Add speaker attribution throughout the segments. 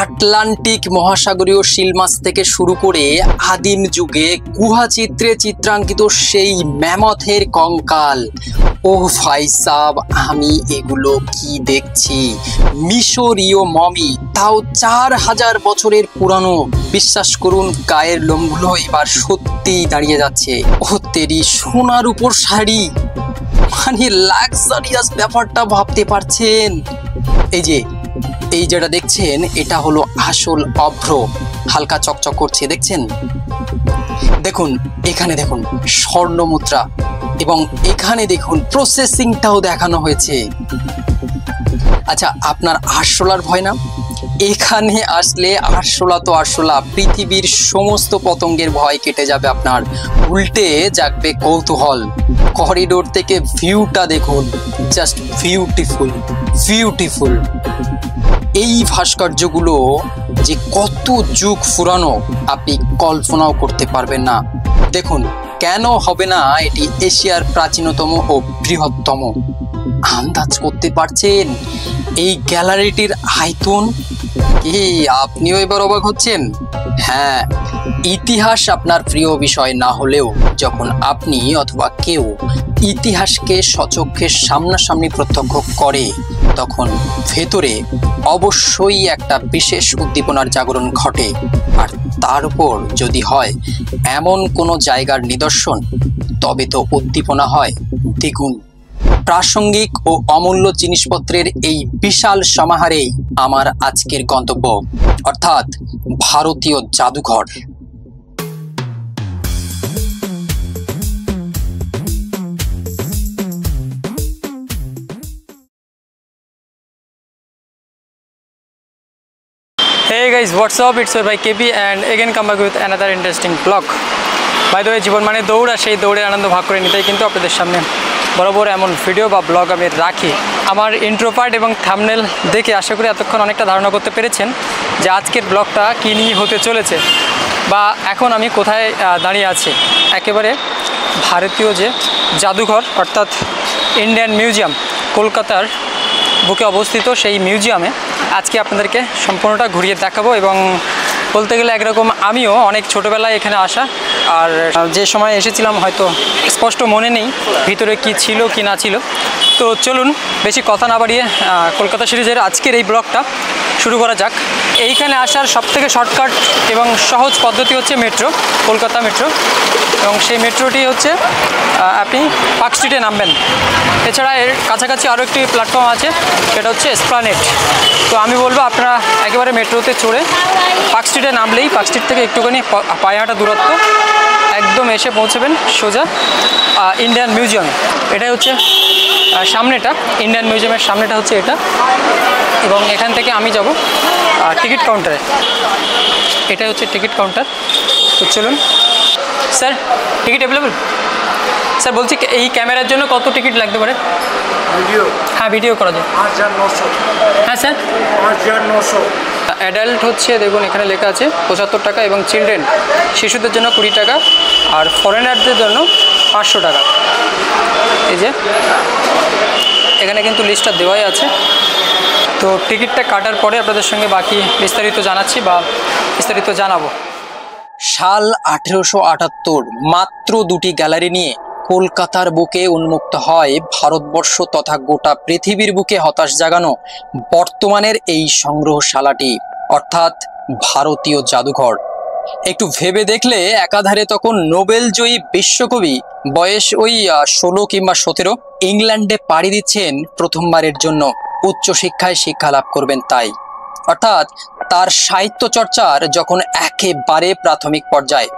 Speaker 1: Atlantic মহাসাগরীয় শিল মাছ থেকে শুরু করে আদিম যুগে গুহা চিত্রে চিত্রাঙ্কিত সেই ম্যামথের কঙ্কাল। ও ভাই সাব, আমি এগুলো কি দেখছি! মিশরীয় মমি, তাও 4000 বছরের পুরানো। বিশ্বাস করুন, গায়ের লোমগুলো এবার সত্যিই দাঁড়িয়ে যাচ্ছে। ও তেরি, সোনার উপর শাড়ি, মানে লাক্সারিয়াস ব্যাপারটা ভাবতে পারছেন? এই যেটা দেখছেন, এটা হলো আসল অভ্র। হালকা চকচক করছে, দেখছেন? দেখুন, এখানে দেখুন স্বর্ণ মুদ্রা, এবং এখানে দেখুন প্রসেসিংটাও দেখানো হয়েছে। আচ্ছা, আপনার আরশোলার ভয় না? এখানে আসলে আরশোলা তো আরশোলা, পৃথিবীর সমস্ত পতঙ্গের ভয় কেটে যাবে আপনার। উল্টে জাগবে কৌতূহল। করিডোর থেকে ভিউটা দেখুন, জাস্ট বিউটিফুল বিউটিফুল। এই ভাস্কর্যগুলো যে কত যুগ পুরানো আপনি কল্পনাও করতে পারবেন না। দেখুন, কেন হবে না এটি এশিয়ার প্রাচীনতম ও বৃহত্তম? আন্দাজ করতে পারছেন এই গ্যালারিটির আয়তন? কি আপনিও এবার অবাক হচ্ছেন? হ্যাঁ, ইতিহাস আপনার প্রিয় বিষয় না হলেও যখন আপনি অথবা কেউ ইতিহাসকে সচক্ষে সামনাসামনি প্রত্যক্ষ করে, তখন ভেতরে অবশ্যই একটা বিশেষ উদ্দীপনার জাগরণ ঘটে। আর তার উপর যদি হয় এমন কোনো জায়গার নিদর্শন, তবে তো উদ্দীপনা হয় দ্বিগুণ। প্রাসঙ্গিক ও অমূল্য জিনিসপত্রের এই বিশাল সমাহারেই আমার আজকের গন্তব্য, অর্থাৎ ভারতীয় জাদুঘর।
Speaker 2: Hey guys, what's up? It's your boy KP and again come back with another interesting vlog. By the way, জীবন মানে দৌড়, আর সেই দৌড়ের আনন্দ ভাগ করে নিতেই কিন্তু আপনাদের সামনে বরাবর এমন ভিডিও বা ব্লগ আমি রাখি। আমার ইন্ট্রো পার্ট এবং থাম্বনেল দেখে আশা করি এতক্ষণ অনেকটা ধারণা করতে পেরেছেন যে আজকের ব্লগটা কী নিয়ে হতে চলেছে, বা এখন আমি কোথায় দাঁড়িয়ে আছি। একেবারে ভারতীয় যে জাদুঘর, অর্থাৎ ইন্ডিয়ান মিউজিয়াম, কলকাতার বুকে অবস্থিত সেই মিউজিয়ামে আজকে আপনাদেরকে সম্পূর্ণটা ঘুরিয়ে দেখাবো। এবং বলতে গেলে একরকম আমিও অনেক ছোটোবেলায় এখানে আসা, আর যে সময় এসেছিলাম হয়তো স্পষ্ট মনে নেই ভিতরে কি ছিল কি না ছিল। তো চলুন বেশি কথা না বাড়িয়ে কলকাতা সিরিজের আজকের এই ব্লগটা শুরু করা যাক। এইখানে আসার সবথেকে শর্টকাট এবং সহজ পদ্ধতি হচ্ছে মেট্রো, কলকাতা মেট্রো। এবং সেই মেট্রোটি হচ্ছে আপনি পার্ক স্ট্রিটে নামবেন। এছাড়া এর কাছাকাছি আরও একটি প্ল্যাটফর্ম আছে, সেটা হচ্ছে এসপ্লানেড। তো আমি বলবো আপনারা একেবারে মেট্রোতে চড়ে পার্ক স্ট্রিটে নামলেই পার্ক স্ট্রিট থেকে একটুখানি পায়ে হাঁটা দূরত্ব একদম এসে পৌঁছবেন সোজা ইন্ডিয়ান মিউজিয়াম। এটাই হচ্ছে সামনেটা, ইন্ডিয়ান মিউজিয়ামের সামনেটা হচ্ছে এটা। এবং এখান থেকে আমি যাব টিকিট কাউন্টারে। এটাই হচ্ছে টিকিট কাউন্টার। তো চলুন। Sir, ticket available? স্যার বলছি, এই ক্যামেরার জন্য কত টিকিট লাগতে পারে?
Speaker 3: ভিডিও?
Speaker 2: হ্যাঁ, ভিডিও করা যায়।
Speaker 3: 5900।
Speaker 2: হ্যাঁ স্যার,
Speaker 3: 5900।
Speaker 2: অ্যাডাল্ট হচ্ছে দেখুন এখানে লেখা আছে 75 টাকা, এবং চিলড্রেন শিশুদের জন্য 20 টাকা, আর ফরেনারদের জন্য 500 টাকা। এই যে এখানে কিন্তু লিস্টটা দেওয়াই আছে। তো টিকিটটা কাটার পরে আপনাদের সঙ্গে বাকি বিস্তারিত জানাচ্ছি বা বিস্তারিত জানাবো।
Speaker 1: সাল 1878, মাত্র 2টি গ্যালারি নিয়ে কলকাতার বুকে উন্মুক্ত হয় ভারতবর্ষ তথা গোটা পৃথিবীর বুকে হতাশ জাগানো বর্তমানের এই সংগ্রহশালাটি, অর্থাৎ ভারতীয় জাদুঘর। একটু ভেবে দেখলে একাধারে তখন নোবেল জয়ী বিশ্বকবি, বয়স ওই 16 কিংবা 17, ইংল্যান্ডে পাড়ি দিচ্ছেন প্রথমবারের জন্য উচ্চশিক্ষায় শিক্ষা লাভ করবেন তাই, অর্থাৎ তার সাহিত্য চর্চার যখন একেবারে প্রাথমিক পর্যায়ে।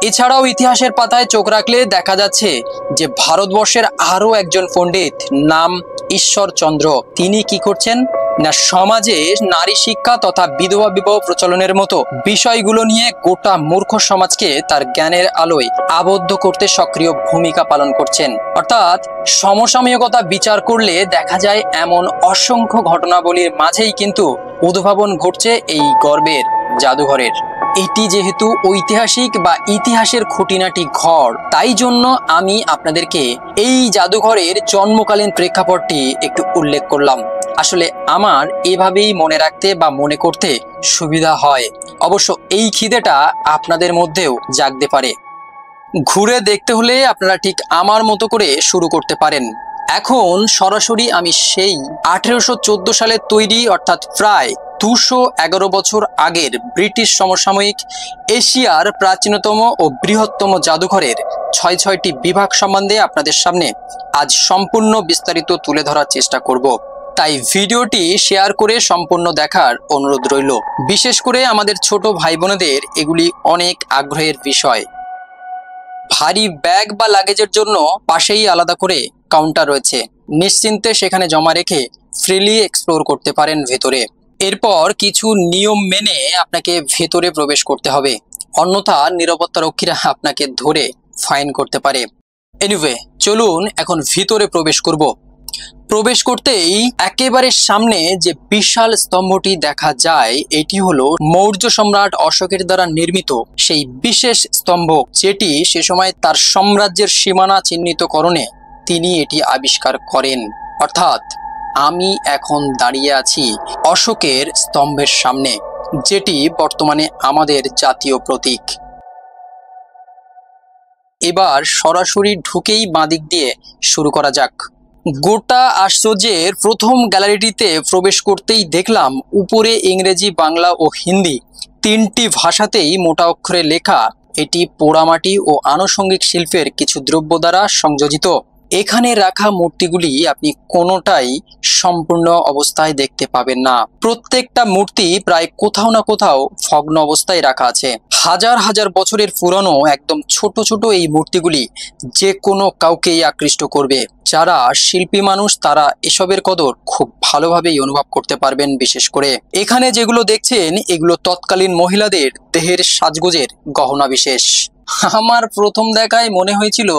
Speaker 1: এছাড়াও ইতিহাসের পাতায় চোখ রাখলে দেখা যাচ্ছে যে ভারতবর্ষের আরও একজন পণ্ডিত, নাম ঈশ্বরচন্দ্র, তিনি কি করছেন না সমাজে নারী শিক্ষা তথা বিধবা বিবাহ প্রচলনের মতো বিষয়গুলো নিয়ে গোটা মূর্খ সমাজকে তার জ্ঞানের আলোয় আবদ্ধ করতে সক্রিয় ভূমিকা পালন করছেন। অর্থাৎ সমসাময়িকতা বিচার করলে দেখা যায় এমন অসংখ্য ঘটনাবলীর মাঝেই কিন্তু উদ্ভাবন ঘটছে এই গর্বের জাদুঘরের। এটি যেহেতু ঐতিহাসিক বা ইতিহাসের খুঁটিনাটি ঘর, তাই জন্য আমি আপনাদেরকে এই জাদুঘরের জন্মকালীন প্রেক্ষাপটটি একটু উল্লেখ করলাম। আসলে আমার এভাবেই মনে রাখতে বা মনে করতে সুবিধা হয়। অবশ্য এই খিদেটা আপনাদের মধ্যেও জাগতে পারে। ঘুরে দেখতে হলে আপনারা ঠিক আমার মতো করে শুরু করতে পারেন। এখন সরাসরি আমি সেই 1814 সালে তৈরি অর্থাৎ প্রায় 211 বছর আগের ব্রিটিশ সমসাময়িক এশিয়ার প্রাচীনতম ও বৃহত্তম জাদুঘরের 6টি বিভাগ সম্বন্ধে আপনাদের সামনে আজ সম্পূর্ণ বিস্তারিত তুলে ধরার চেষ্টা করব। তাই ভিডিওটি শেয়ার করে সম্পূর্ণ দেখার অনুরোধ রইল। বিশেষ করে আমাদের ছোট ভাই বোনেদের এগুলি অনেক আগ্রহের বিষয়। ভারী ব্যাগ বা লাগেজের জন্য পাশেই আলাদা করে কাউন্টার রয়েছে, নিশ্চিন্তে সেখানে জমা রেখে ফ্রিলি এক্সপ্লোর করতে পারেন ভেতরে। এরপর কিছু নিয়ম মেনে আপনাকে ভেতরে প্রবেশ করতে হবে, অন্যথা নিরাপত্তা রক্ষীরা আপনাকে ধরে ফাইন করতে পারে। এনিওয়ে, চলুন এখন ভিতরে প্রবেশ করব। প্রবেশ করতেই একেবারে সামনে যে বিশাল স্তম্ভটি দেখা যায়, এটি হলো মৌর্য সম্রাট অশোকের দ্বারা নির্মিত সেই বিশেষ স্তম্ভ, যেটি সে সময় তার সাম্রাজ্যের সীমানা চিহ্নিতকরণে তিনি এটি আবিষ্কার করেন। অর্থাৎ আমি এখন দাঁড়িয়ে আছি অশোকের স্তম্ভের সামনে, যেটি বর্তমানে আমাদের জাতীয় প্রতীক। এবার সরাসরি ঢুকেই বাঁদিক দিয়ে শুরু করা যাক। গোটা আশ্চর্যের প্রথম গ্যালারিটিতে প্রবেশ করতেই দেখলাম উপরে ইংরেজি, বাংলা ও হিন্দি 3টি ভাষাতেই মোটা অক্ষরে লেখা, এটি পোড়ামাটি ও আনুষঙ্গিক শিল্পের কিছু দ্রব্য দ্বারা সংযোজিত। এখানে রাখা মূর্তিগুলি আপনি কোনোটাই সম্পূর্ণ অবস্থায় দেখতে পাবেন না। প্রত্যেকটা মূর্তি প্রায় কোথাও না কোথাও ভগ্ন অবস্থায় রাখা আছে। হাজার হাজার বছরের পুরনো একদম ছোট ছোট এই মূর্তিগুলি যে কোনো কাউকেই আকৃষ্ট করবে। যারা শিল্পী মানুষ তারা এসবের কদর খুব ভালোভাবেই অনুভব করতে পারবেন। বিশেষ করে এখানে যেগুলো দেখছেন, এগুলো তৎকালীন মহিলাদের দেহের সাজগোজের গহনা বিশেষ। আমার প্রথম দেখায় মনে হয়েছিল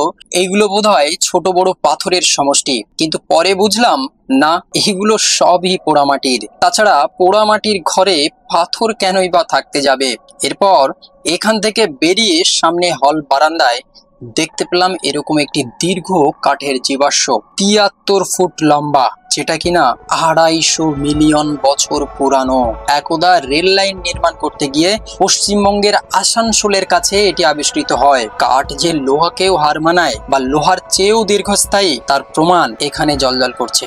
Speaker 1: এইগুলো বোধহয় ছোট বড় পাথরের সমষ্টি, কিন্তু পরে বুঝলাম না, এগুলো সবই পোড়ামাটির। তাছাড়া পোড়ামাটির ঘরে পাথর কেনই বা থাকতে যাবে। এরপর এখান থেকে বেরিয়ে সামনে হল বারান্দায় দেখতে পেলাম এরকম একটি দীর্ঘ কাঠের জীবাশ্ম, 73 ফুট লম্বা, যেটা কিনা 250 মিলিয়ন বছর পুরানো। একদা রেল লাইন নির্মাণ করতে গিয়ে পশ্চিমবঙ্গের আসানসোলের কাছে এটি আবিষ্কৃত হয়। কাঠ যে লোহাকেও হার মানায় বা লোহার চেয়েও দীর্ঘস্থায়ী, তার প্রমাণ এখানে জ্বলজ্বল করছে।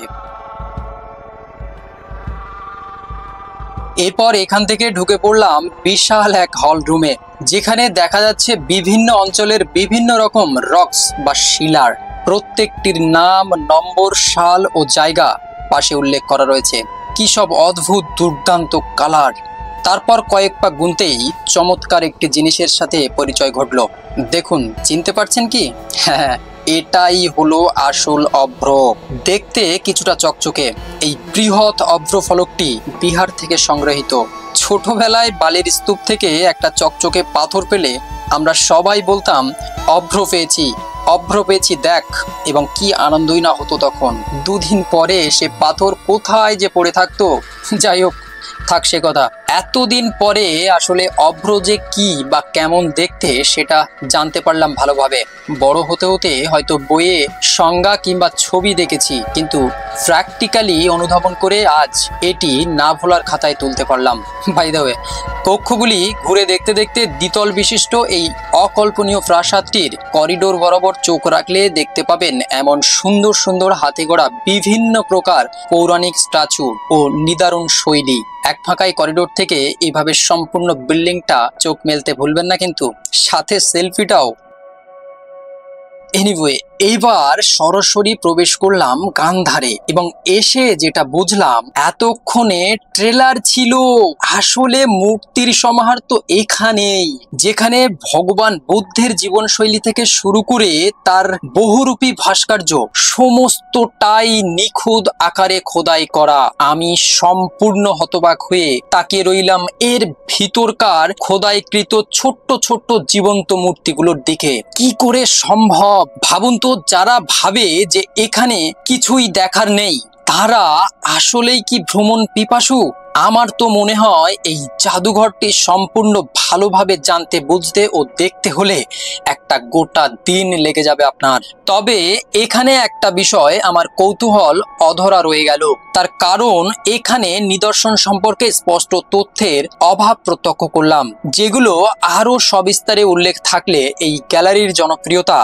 Speaker 1: এরপর এখান থেকে ঢুকে পড়লাম বিশাল এক হল রুমে, যেখানে দেখা যাচ্ছে বিভিন্ন অঞ্চলের বিভিন্ন রকম রক্স বা শিলার প্রত্যেকটির নাম, নম্বর, সাল ও জায়গা পাশে উল্লেখ করা রয়েছে। কি সব অদ্ভুত দুর্দান্ত কালার! তারপর কয়েক পা গুনতেই চমৎকার একটি জিনিসের সাথে পরিচয় ঘটলো। দেখুন, চিনতে পারছেন কি? হ্যাঁ, এটাই হলো আসল অভ্র। দেখতে কিছুটা চকচকে এই বৃহৎ অভ্র ফলকটি বিহার থেকে সংগ্রহিত। ছোটবেলায় বালির স্তূপ থেকে একটা চকচকে পাথর পেলে আমরা সবাই বলতাম, অভ্র পেয়েছি, অভ্র পেয়েছি দেখ, এবং কি আনন্দই না হতো তখন। দুদিন পরে সে পাথর কোথায় যে পড়ে থাকতো। যাই হোক, থাক সে কথা। এতদিন পরে আসলে অভ্র যে কি বা কেমন দেখতে সেটা জানতে পারলাম ভালোভাবে। বড় হতে হতে হয়তো বইয়ে সংজ্ঞা কিংবা ছবি দেখেছি, কিন্তু প্র্যাকটিক্যালি অনুধাবন করে আজ এটি না ভোলার খাতায় তুলতে পারলাম। বাই দ্য ওয়ে, কক্ষগুলি ঘুরে দেখতে দেখতে দ্বিতল বিশিষ্ট এই অকল্পনীয় প্রাসাদটির করিডোর বরাবর চোখ রাখলে দেখতে পাবেন এমন সুন্দর সুন্দর হাতে গড়া বিভিন্ন প্রকার পৌরাণিক স্ট্যাচু ও নিদারুণ শৈলী। এক ফাঁকায় করিডোর থেকে এইভাবে সম্পূর্ণ বিল্ডিংটা চোখ মেলতে ভুলবেন না, কিন্তু সাথে সেলফিটাও। এনিওয়ে, এইবার সরাসরি প্রবেশ করলাম গান্ধারে, এবং এসে যেটা বুঝলাম এতক্ষণে ট্রেলার ছিল। আসলে মূর্তির সমাহার তো এখানেই, যেখানে ভগবান বুদ্ধের জীবনশৈলী থেকে শুরু করে তার বহুরূপী ভাস্কর্য সমস্তটাই নিখুঁত আকারে খোদাই করা। আমি সম্পূর্ণ হতবাক হয়ে তাকিয়ে রইলাম এর ভিতরকার খোদাইকৃত ছোট্ট ছোট্ট জীবন্ত মূর্তিগুলোর দিকে। কি করে সম্ভব? ভাবুন তো, যারা ভাবে যে এখানে কিছুই দেখার নেই, তারা আসলেই কি ভ্রমণ পিপাসু? আমার তো মনে হয় এই জাদুঘরটি সম্পূর্ণ ভালোভাবে জানতে, বুঝতে ও দেখতে হলে একটা গোটা দিন লেগে যাবে আপনার। তবে এখানে একটা বিষয় আমার কৌতূহল অধরা রয়ে গেল। তার কারণ এখানে নিদর্শন সম্পর্কে স্পষ্ট তথ্যের অভাব প্রত্যক্ষ করলাম, যেগুলো আরো সবিস্তারে উল্লেখ থাকলে এই গ্যালারির জনপ্রিয়তা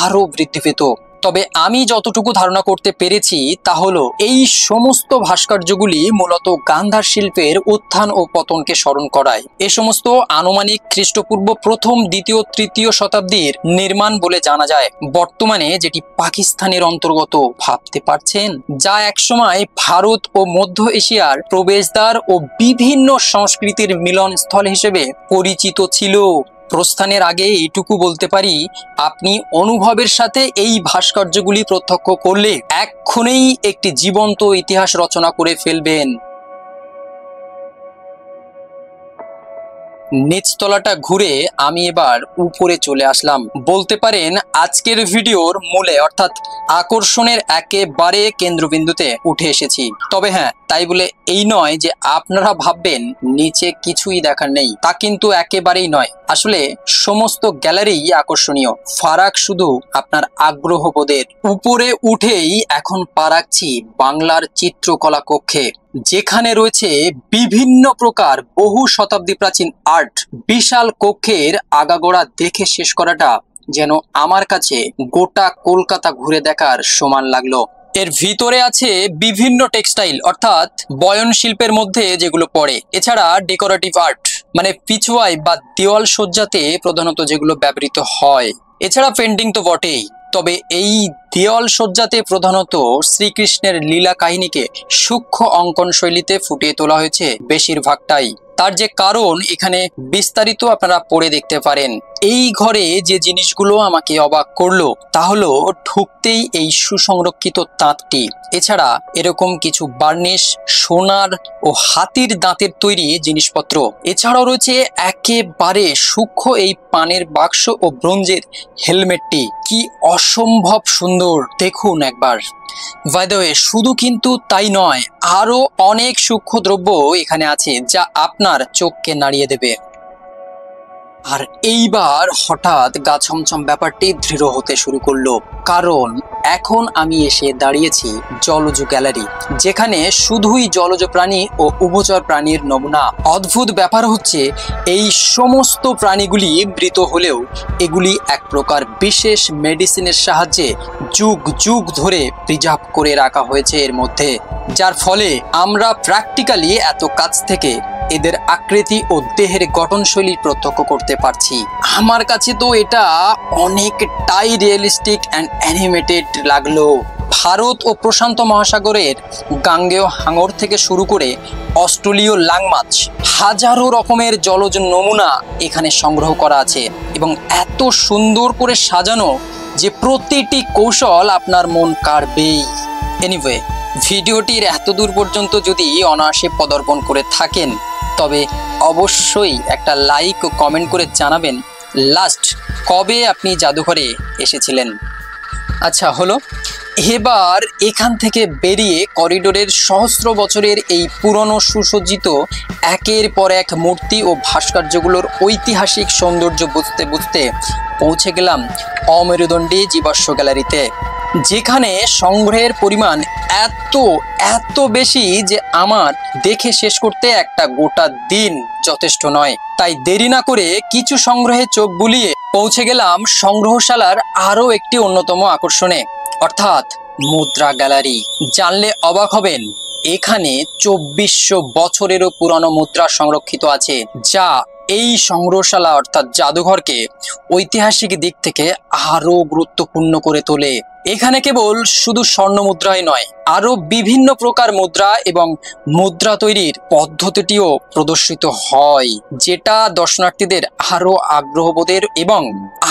Speaker 1: আরো বৃদ্ধি পেত। তবে আমি যতটুকু ধারণা করতে পেরেছি তা হলো এই সমস্ত ভাস্কর্যগুলি মূলত গান্ধার শিল্পের উত্থান ও পতনকে স্মরণ করায়। এ সমস্ত আনুমানিক খ্রিস্টপূর্ব প্রথম, দ্বিতীয়, তৃতীয় শতাব্দীর নির্মাণ বলে জানা যায়। বর্তমানে যেটি পাকিস্তানের অন্তর্গত, ভাবতে পারছেন, যা একসময় ভারত ও মধ্য এশিয়ার প্রবেশদ্বার ও বিভিন্ন সংস্কৃতির মিলনস্থল হিসেবে পরিচিত ছিল। প্রস্থানের আগে এইটুকু বলতে পারি, আপনি অনুভবের সাথে এই ভাস্কর্যগুলি প্রত্যক্ষ করলে এক্ষুনি একটি জীবন্ত ইতিহাস রচনা করে ফেলবেন। নিচতলাটা ঘুরে আমি এবার উপরে চলে আসলাম। বলতে পারেন আজকের ভিডিওর মূলে অর্থাৎ আকর্ষণের একেবারে কেন্দ্রবিন্দুতে উঠে এসেছি। তবে হ্যাঁ, তাই বলে এই নয় যে আপনারা ভাববেন নিচে কিছুই দেখার নেই, তা কিন্তু একেবারেই নয়। আসলে সমস্ত গ্যালারি আকর্ষণীয়, ফারাক শুধু আপনার আগ্রহ বোধের। উপরে উঠেই এখন পা রাখছি বাংলার চিত্রকলা কক্ষে, যেখানে রয়েছে বিভিন্ন প্রকার বহু শতাব্দী প্রাচীন আর্ট। বিশাল কক্ষের আগাগোড়া দেখে শেষ করাটা যেন আমার কাছে গোটা কলকাতা ঘুরে দেখার সমান লাগলো। এর ভিতরে আছে বিভিন্ন টেক্সটাইল অর্থাৎ বয়ন শিল্পের মধ্যে যেগুলো পড়ে, এছাড়া ডেকোরেটিভ আর্ট মানে পিছুয়াই বা দেওয়াল সজ্জাতে প্রধানত যেগুলো ব্যবহৃত হয়, এছাড়া পেন্টিং তো বটেই। তবে এই দেওয়াল সজ্জাতে প্রধানত শ্রীকৃষ্ণের লীলা কাহিনীকে সূক্ষ্ম অঙ্কন শৈলীতে ফুটিয়ে তোলা হয়েছে বেশিরভাগটাই। তার যে কারণ এখানে বিস্তারিত আপনারা পড়ে দেখতে পারেন। এই ঘরে যে জিনিসগুলো আমাকে অবাক করলো তা হলো ঢুকতেই এই সুসংরক্ষিত তাঁতটি, এছাড়া এরকম কিছু বার্নিশ, সোনার ও হাতির দাঁতের তৈরি জিনিসপত্র, এছাড়াও রয়েছে একেবারে সূক্ষ্ম এই পানের বাক্স ও ব্রোঞ্জের হেলমেটটি। কি অসম্ভব সুন্দর, দেখুন একবার। বাই দ্য ওয়ে, শুধু কিন্তু তাই নয়, আরো অনেক সূক্ষ্ম দ্রব্য এখানে আছে যা আপনার চোখকে নাড়িয়ে দেবে। আর এইবার হঠাৎ গা ছমছম ব্যাপারটি দৃঢ় হতে শুরু করলো, কারণ এখন আমি এসে দাঁড়িয়েছি জলজ গ্যালারি, যেখানে শুধুই জলজ প্রাণী ও উভচর প্রাণীর নমুনা। অদ্ভুত ব্যাপার হচ্ছে এই সমস্ত প্রাণীগুলি মৃত হলেও এগুলি এক প্রকার বিশেষ মেডিসিনের সাহায্যে যুগ যুগ ধরে প্রিজার্ভ করে রাখা হয়েছে এর মধ্যে, যার ফলে আমরা প্র্যাকটিক্যালি এত কাছ থেকে এদের আকৃতি ও দেহের গঠনশৈলী প্রত্যক্ষ করতে পারছি। আমার কাছে তো এটা অনেকটাই রিয়েলিস্টিক অ্যান্ড অ্যানিমেটেড লাগলো। ভারত ও প্রশান্ত মহাসাগরের গাঙ্গেয় হাঙর থেকে শুরু করে অস্ট্রেলীয় লাংমাছ, হাজারো রকমের জলজ নমুনা এখানে সংগ্রহ করা আছে এবং এত সুন্দর করে সাজানো যে প্রতিটি কৌশল আপনার মন কাড়বেই। এনিওয়ে, ভিডিওটির এত দূর পর্যন্ত যদি অনায়াসে পদার্পণ করে থাকেন তবে অবশ্যই একটা লাইক ও কমেন্ট করে জানাবেন লাস্ট কবে আপনি জাদুঘরে এসেছিলেন। আচ্ছা হলো, এবার এখান থেকে বেরিয়ে করিডোরের সহস্র বছরের এই পুরনো সুসজ্জিত একের পর এক মূর্তি ও ভাস্কর্যগুলোর ঐতিহাসিক সৌন্দর্য বুঝতে বুঝতে পৌঁছে গেলাম অমেরুদণ্ডী জীবাশ্ম গ্যালারিতে, যেখানে সংগ্রহের পরিমাণ এত বেশি যে আমার দেখে শেষ করতে একটা গোটা দিন যথেষ্ট নয়। তাই দেরি না করে কিছু সংগ্রহে চোখ বুলিয়ে পৌঁছে গেলাম সংগ্রহশালার আরও একটি অন্যতম আকর্ষণে, অর্থাৎ মুদ্রা গ্যালারি। জানলে অবাক হবেন, এখানে 2400 বছরেরও পুরানো মুদ্রা সংরক্ষিত আছে, যা এই সংগ্রহশালা অর্থাৎ জাদুঘরকে ঐতিহাসিক দিক থেকে আরো গুরুত্বপূর্ণ করে তোলে। এখানে কেবল শুধু স্বর্ণ মুদ্রাই নয়, আরো বিভিন্ন প্রকার মুদ্রা এবং মুদ্রা তৈরির পদ্ধতিটিও প্রদর্শিত হয়, যেটা দর্শনার্থীদের আরো আগ্রহবোধের এবং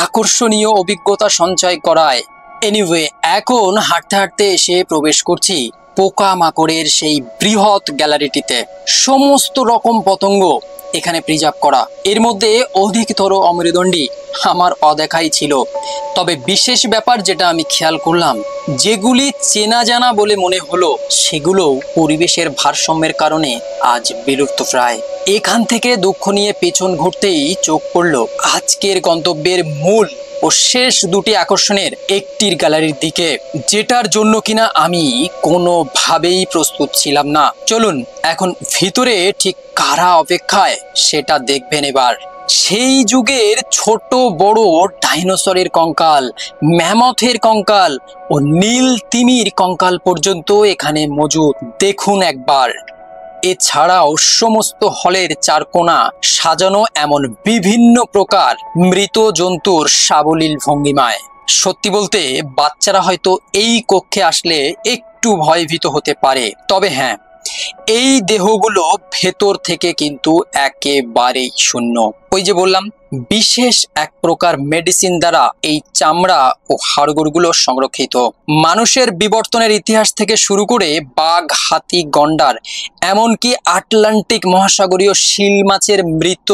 Speaker 1: আকর্ষণীয় অভিজ্ঞতা সঞ্চয় করায়। এনিওয়ে, এখন হাঁটতে হাঁটতে এসে প্রবেশ করছি পোকামাকড়ের সেই বৃহৎ গ্যালারিটিতে। সমস্ত রকম পতঙ্গ এখানে প্রিজার্ভ করা, এর মধ্যে অধিকতর অমেরুদণ্ডী আমার অদেখাই ছিল। তবে বিশেষ ব্যাপার যেটা আমি খেয়াল করলাম, যেগুলি চেনা জানা বলে মনে হলো সেগুলো পরিবেশের ভারসাম্যের কারণে আজ বিলুপ্তপ্রায়। এখান থেকে দুঃখ নিয়ে পেছন ঘুরতেই চোখ পড়ল আজকের গন্তব্যের মূল ও শেষ দুটি আকর্ষণের একটির গ্যালারির দিকে, যেটার জন্য কিনা আমি কোনোভাবেই প্রস্তুত ছিলাম না। চলুন এখন ভিতরে ঠিক কারা অপেক্ষায় সেটা দেখবেন এবার। সেই যুগের ছোট বড় ডাইনোসরের কঙ্কাল, ম্যামথের কঙ্কাল ও নীল তিমির কঙ্কাল পর্যন্ত এখানে মজুদ। দেখুন একবার। এছাড়াও সমস্ত হলের চারকোনা সাজানো এমন বিভিন্ন প্রকার মৃত জন্তুর সাবলীল ভঙ্গিমায়। সত্যি বলতে বাচ্চারা হয়তো এই কক্ষে আসলে একটু ভয়ভীত হতে পারে, তবে হ্যাঁ, এই দেহগুলো ভেতর থেকে কিন্তু একেবারেই শূন্য। ওই যে বললাম, বিশেষ এক প্রকার মেডিসিন দ্বারা এই চামড়া ও হাড়গোড়গুলো সংরক্ষিত। মানুষের বিবর্তনের ইতিহাস থেকে শুরু করে বাঘ, হাতি, গন্ডার, এমনকি আটলান্টিক মহাসাগরীয় শিল মাছের মৃত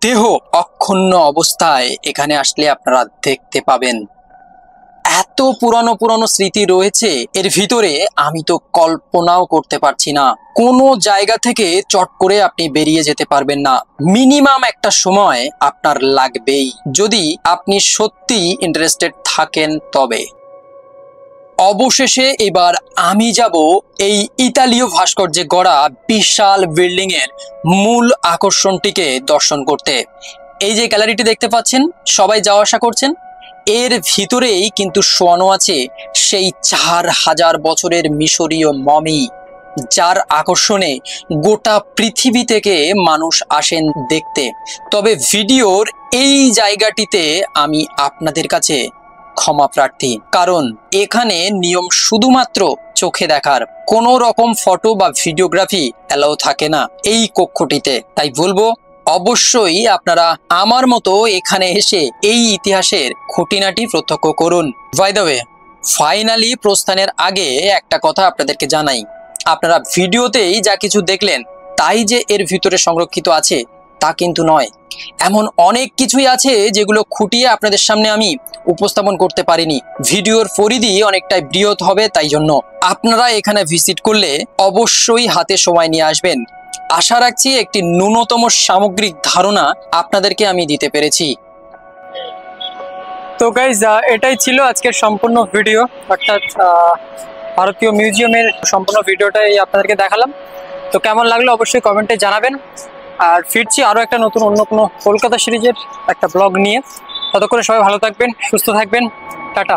Speaker 1: দেহ অক্ষুণ্ণ অবস্থায় এখানে আসলে আপনারা দেখতে পাবেন। এত পুরানো পুরানো স্মৃতি রয়েছে এর ভিতরে, আমি তো কল্পনাও করতে পারছি না। কোনো জায়গা থেকে চট করে আপনি বেরিয়ে যেতে পারবেন না, মিনিমাম একটা সময় আপনার লাগবেই, যদি আপনি সত্যি ইন্টারেস্টেড থাকেন তবে। অবশেষে এবার আমি যাব এই ইতালীয় ভাস্কর্যে গড়া বিশাল বিল্ডিং এর মূল আকর্ষণটিকে দর্শন করতে। এই যে গ্যালারিটি দেখতে পাচ্ছেন, সবাই যাওয়া আসা করছেন, এর ভিতরেই কিন্তু শোয়ানো আছে সেই 4000 বছরের মিশরীয় মমি, যার আকর্ষণে গোটা পৃথিবী থেকে মানুষ আসেন দেখতে। তবে ভিডিওর এই জায়গাটিতে আমি আপনাদের কাছে ক্ষমা প্রার্থী, কারণ এখানে নিয়ম শুধুমাত্র চোখে দেখার, কোনো রকম ফটো বা ভিডিওগ্রাফি অ্যালাউ থাকে না এই কক্ষটিতে। তাই বলবো, অবশ্যই আপনারা আমার মতো এখানে এসে এই ইতিহাসের খুঁটিনাটি প্রত্যক্ষ করুন। বাই দ্য ওয়ে, ফাইনালি প্রস্থানের আগে একটা কথা আপনাদেরকে জানাই, আপনারা ভিডিওতেই যা কিছু দেখলেন তাই যে এর ভিতরে সংরক্ষিত আছে তা কিন্তু নয়। এমন অনেক কিছুই আছে যেগুলো খুঁটিয়ে আপনাদের সামনে আমি উপস্থাপন করতে পারিনি। ভিডিওর পরিধি অনেকটাই বৃহৎ হবে, তাই জন্য আপনারা এখানে ভিজিট করলে অবশ্যই হাতে সময় নিয়ে আসবেন। আশা রাখছি একটি ন্যূনতম সামগ্রিক ধারণা আপনাদেরকে আমি দিতে পেরেছি।
Speaker 2: তো গাইজ, এটাই ছিল আজকের সম্পূর্ণ ভিডিও, অর্থাৎ ভারতীয় মিউজিয়ামের সম্পূর্ণ ভিডিওটাই আপনাদেরকে দেখালাম। তো কেমন লাগলো অবশ্যই কমেন্টে জানাবেন। আর ফিরছি আরও একটা নতুন অন্য কোনো কলকাতা সিরিজের একটা ব্লগ নিয়ে। ততক্ষণে সবাই ভালো থাকবেন, সুস্থ থাকবেন, টাটা।